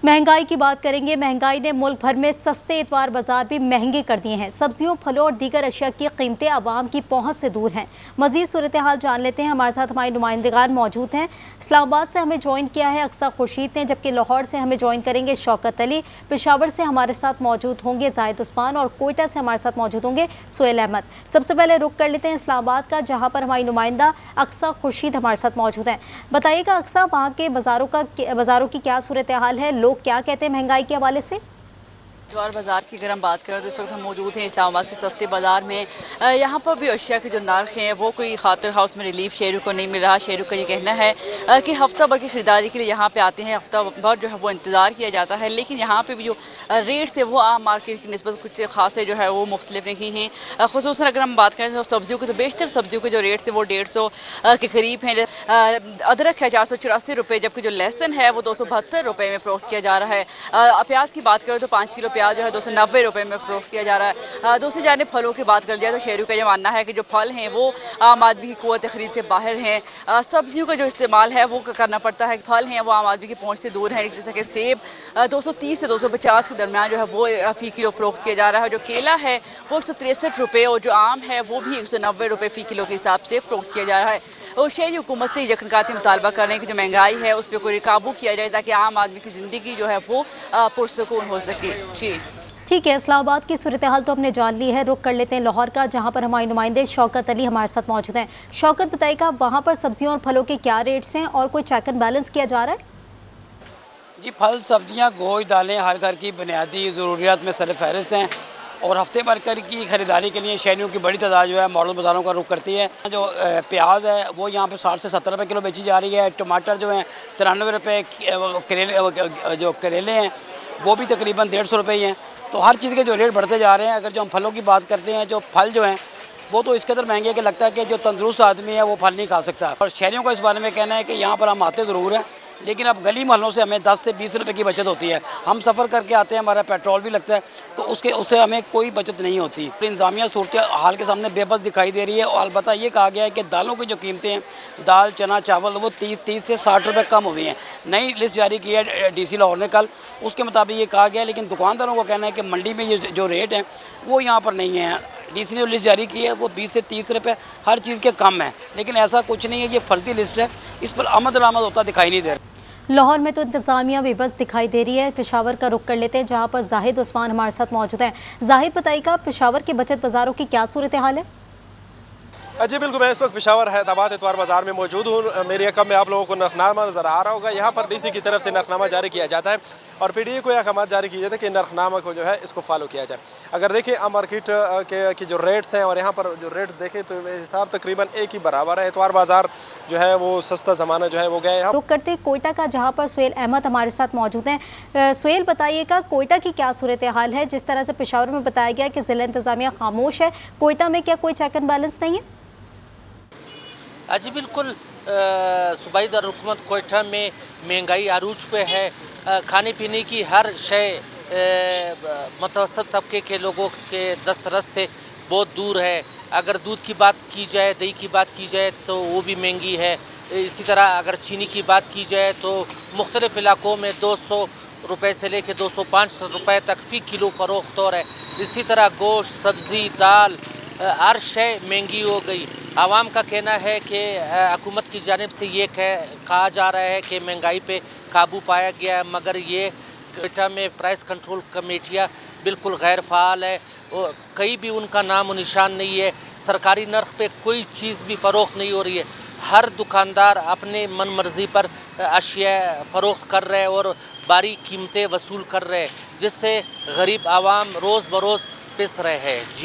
महंगाई की बात करेंगे। महंगाई ने मुल्क भर में सस्ते इतवार बाजार भी महंगे कर दिए हैं। सब्जियों, फलों और दीगर अशिया की कीमतें आवाम की पहुंच से दूर हैं। मजीद सूरत हाल जान लेते हैं। हमारे साथ हमारे नुमाइंदगान मौजूद हैं। इस्लामाबाद से हमें ज्वाइन किया है अक्सा खुर्शीद ने, जबकि लाहौर से हमें ज्वाइन करेंगे शौकत अली। पेशावर से हमारे साथ मौजूद होंगे जाहिद उस्मान और कोयटा से हमारे साथ मौजूद होंगे सुहेल अहमद। सबसे पहले रुख कर लेते हैं इस्लामाबाद का, जहाँ पर हमारी नुमाइंदा अक्सा खुर्शीद हमारे साथ मौजूद हैं। बताइएगा अक्सा, वहाँ के बाजारों की क्या सूरत हाल है, लोग क्या कहते हैं महंगाई के हवाले से? ज्वार बाज़ार की अगर हम बात करें तो इस वक्त हम मौजूद हैं इस्लामाबाद के सस्ते बाज़ार में। यहाँ पर भी अशिया के जो नर्ख हैं वो कोई खातिर हाउस में रिलीफ शहरों को नहीं मिल रहा। शहरों का ये कहना है कि हफ्ता भर की खरीदारी के लिए यहाँ पे आते हैं, हफ्ता भर जो है वो इंतज़ार किया जाता है, लेकिन यहाँ पे भी जो रेट्स है वो आम मार्केट की निस्बत कुछ खासे जो है वो मुख्तलिफ नहीं हैं। खुसूसन अगर हम बात करें तो सब्जियों की, तो बेशतर सब्जियों के जो रेट्स है वो 150 के करीब हैं। अदरक है 484 रुपये, जबकि जो लहसुन है वो 272 रुपये में फ़रोख्त किया जा रहा है। प्याज की बात करें तो 5 किलो प्याज जो है 290 रुपये में फ़रोख्त किया जा रहा है। दूसरी जानिब फलों की बात कर लिया तो शहरों का यह मानना है कि जो फल हैं वो आम आदमी की क़ुव्वत ख़रीद से बाहर हैं। सब्जियों का जो इस्तेमाल है वो करना पड़ता है। फल हैं वो आम आदमी की पहुँच से दूर हैं, जैसे कि सेब 230 से 250 के दरमियान जो है वो फ़ी किलो फ़रोख्त किया जा रहा है। जो केला है वो 163 रुपये और जो आम है वो भी 190 रुपये फ़ी किलो के हिसाब से फ़रोख्त किया जा रहा है। और शहरी हुकूमत से यकनकाती मुतालबा कर रहे हैं कि जो महंगाई है उस पर कोई काबू किया जाए ताकि आम आदमी की ज़िंदगी जो है वो पुरसुकून हो सके। जी ठीक है, इस्लामाबाद की सूरत हाल तो हमने जान ली है। रुख कर लेते हैं लाहौर का, जहाँ पर हमारे नुमाइंदे शौकत अली हमारे साथ मौजूद हैं। शौकत, बताइएगा वहाँ पर सब्जियों और फलों के क्या रेट्स हैं और कोई चेक एंड बैलेंस किया जा रहा है? जी, फल, सब्जियां, गोश्त, दालें हर घर की बुनियादी ज़रूरियात में सर फहरिस्त हैं और हफ्ते भर कर की ख़रीदारी के लिए शहरियों की बड़ी तादाद जो है मॉडल बाज़ारों का रुख करती है। जो प्याज है वो यहाँ पे 60 से 70 रुपये किलो बेची जा रही है। टमाटर जो हैं 93 रुपये, जो करेले हैं वो भी तकरीबन 150 रुपये ही हैं। तो हर चीज़ के जो रेट बढ़ते जा रहे हैं। अगर जो हम फलों की बात करते हैं, जो फल जो हैं वो तो इस कदर महंगे कि लगता है कि जो तंदुरुस्त आदमी है वो फल नहीं खा सकता। और शहरियों का इस बारे में कहना है कि यहाँ पर हम आते ज़रूर हैं, लेकिन अब गली मोहल्लों से हमें 10 से 20 रुपए की बचत होती है। हम सफ़र करके आते हैं, हमारा पेट्रोल भी लगता है, तो उससे हमें कोई बचत नहीं होती। इंतज़ामिया सूरत हाल के सामने बेबस दिखाई दे रही है। और अलबत्ता ये कहा गया है कि दालों की जो कीमतें हैं, दाल, चना, चावल, वो 30 से 60 रुपये कम हुई हैं। नई लिस्ट जारी की है DC लाहौर ने कल, उसके मुताबिक ये कहा गया है। लेकिन दुकानदारों का कहना है कि मंडी में ये जो रेट हैं वो यहाँ पर नहीं है। DC ने जो लिस्ट जारी की है वो 20 से 30 रुपये हर चीज़ के कम है, लेकिन ऐसा कुछ नहीं है। ये फर्जी लिस्ट है, इस पर आमद दरामद होता दिखाई नहीं दे रहा। लाहौर में तो इंतजामिया बेबस दिखाई दे रही है। पेशावर का रुख कर लेते हैं, जहाँ पर जाहिद उस्मान हमारे साथ मौजूद हैं। जाहिद, बताइएगा पेशावर के बचत बाज़ारों की क्या सूरत हाल है? जी बिल्कुल, मैं इस वक्त पेशावर हैदराबाद इतवार बाज़ार में मौजूद हूँ। मेरी अकब में आप लोगों को नरखनामा नज़र आ रहा होगा। यहाँ पर DC की तरफ से नरखनामा जारी किया जाता है और PDA को यह अहकाम जारी किए जाते हैं कि नरखनामा को जो है इसको फॉलो किया जाए। अगर देखिए मार्केट के जो रेट्स हैं और यहाँ पर जो रेट्स देखें तो मेरे हिसाब तकरीबन एक ही बराबर है। इतवार बाज़ार जो है वो सस्ता ज़माना जो है वो गया। रुख करते हैं कोयटा का, जहाँ पर सुहेल अहमद हमारे साथ मौजूद हैं। सुहेल, बताइएगा कोयटा की क्या सूरत हाल है? जिस तरह से पेशावर में बताया गया कि ज़िला इंतज़ामिया खामोश है, कोयटा में क्या कोई चेक एंड बैलेंस नहीं है? जी बिल्कुल, सूबाई दारुलहुकूमत कोयटा में महंगाई आरूज पे है। खाने पीने की हर शय मुतवस्सत तबके के लोगों के दस्तरस से बहुत दूर है। अगर दूध की बात की जाए, दही की बात की जाए तो वो भी महंगी है। इसी तरह अगर चीनी की बात की जाए तो मुख्तलिफ़ इलाकों में 200 रुपये से लेकर 205 रुपये तक फ़ी किलो फ़रोख्त हो रहा है। इसी तरह गोश्त, सब्ज़ी, दाल हर शय महंगी हो गई। आवाम का कहना है कि हुकूमत की जानिब से ये कहा जा रहा है कि महंगाई पे काबू पाया गया है, मगर ये कोयटा में प्राइस कंट्रोल कमेटियाँ बिल्कुल गैर फ़ाल है और कहीं भी उनका नाम और निशान नहीं है। सरकारी नर्ख पे कोई चीज़ भी फ़रोख्त नहीं हो रही है। हर दुकानदार अपने मन मर्ज़ी पर अशिया फ़रोख्त कर रहे हैं और बारी कीमतें वसूल कर रहे हैं, जिससे गरीब आवाम रोज़ बरोज़ पिस रहे हैं। जी।